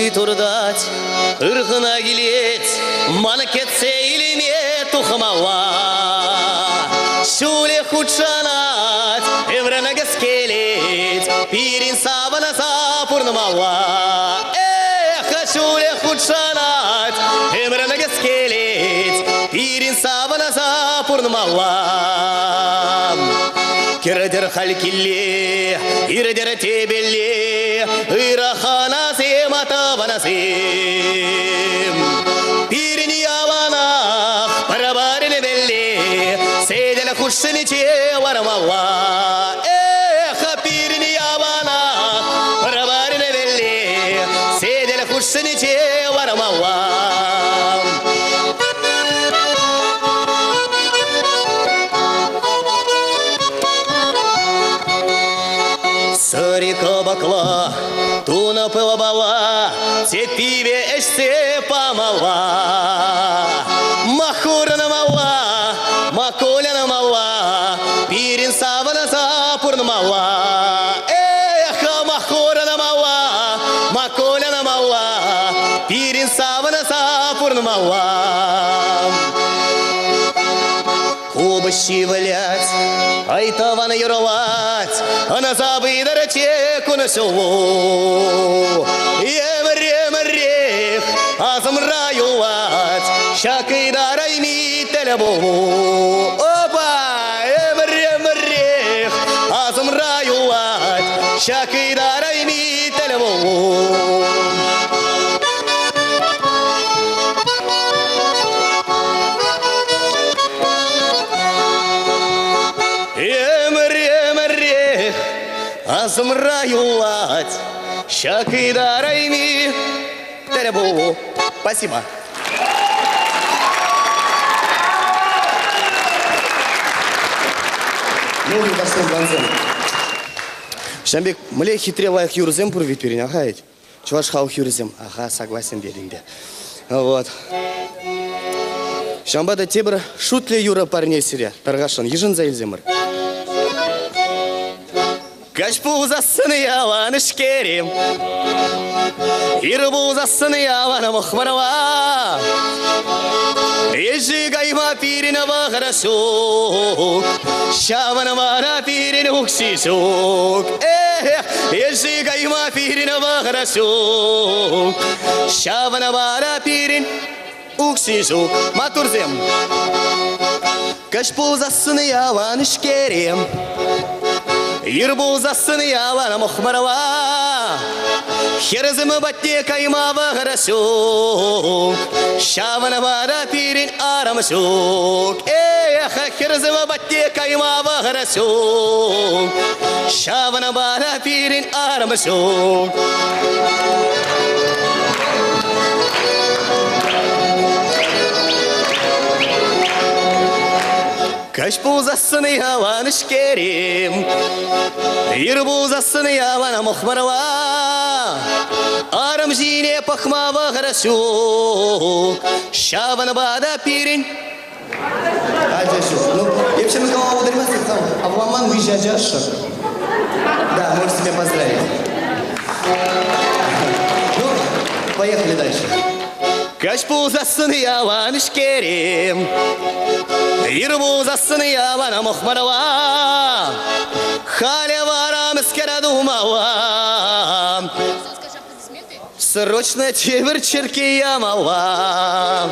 Ыржи турдать, ыргына келет, маны кетсе илеме тухмауа. Шуле худшанат, евренагас келет, пирин савана запурнамауа. Шуле худшанат, евренагас келет, пирин савана запурнамауа. Кирдер халькилле, ирдер тебелле, ирахана семата ванасем. Пирни явана, парабарин белле, седел хушниче варамава. Пирни явана, парабарин белле, седел хушниче варамава. Сарика бакла, туна пылабала, цепиве эшсе памала. Махурна мала, маколяна мала, пирин савана запурна мала. Махурна мала, маколяна мала, пирин савана запурна мала. Кубыши валять, айтавана юрлать, она забыдара теку на село. Емрех, азамраювать, шакидарай ми телебу. Опа, емрех, азамраювать, шакидарай ми телебу. Азмраювать, шакидарайми теребу. Спасибо. Ну, не пошел концерт. Шамбек, мле хитревая хюрзем пурвит перень, ага, ведь. Чуваш хау хюрзем. Ага, согласен, дединде. Вот. Шамбада тебра, шутле юра парней сиря. Таргашан, ежин за ильземыр. Кашпузасын яван ішкерем, ирбузасын яван мұхмарва. Ежі гайма пирина бағарасук, шаван мара пирин уксисук. Ежі гайма пирина бағарасук, шаван мара пирин уксисук. Матурзем. Кашпузасын яван ішкерем, ирбузасын яван мұхмарва. Херзімі бәтте кайма бағарасук, шаван бара пирин арамсук. Херзімі бәтте кайма бағарасук, шаван бара пирин арамсук. Кашпузасын яван ішкерем, ирбузасын яван мұхмарва. Арам жине пахма бағарасук, шаван бада пирин. Ну, если мы кого ударимся, а в маман выезжаешь. Да, можете себя поздравить. Ну, поехали дальше. Кашпузасын яван ішкерем, ирбузасын яван мұхмарва. Халявара міскера думава, срочно чевер черки ямала.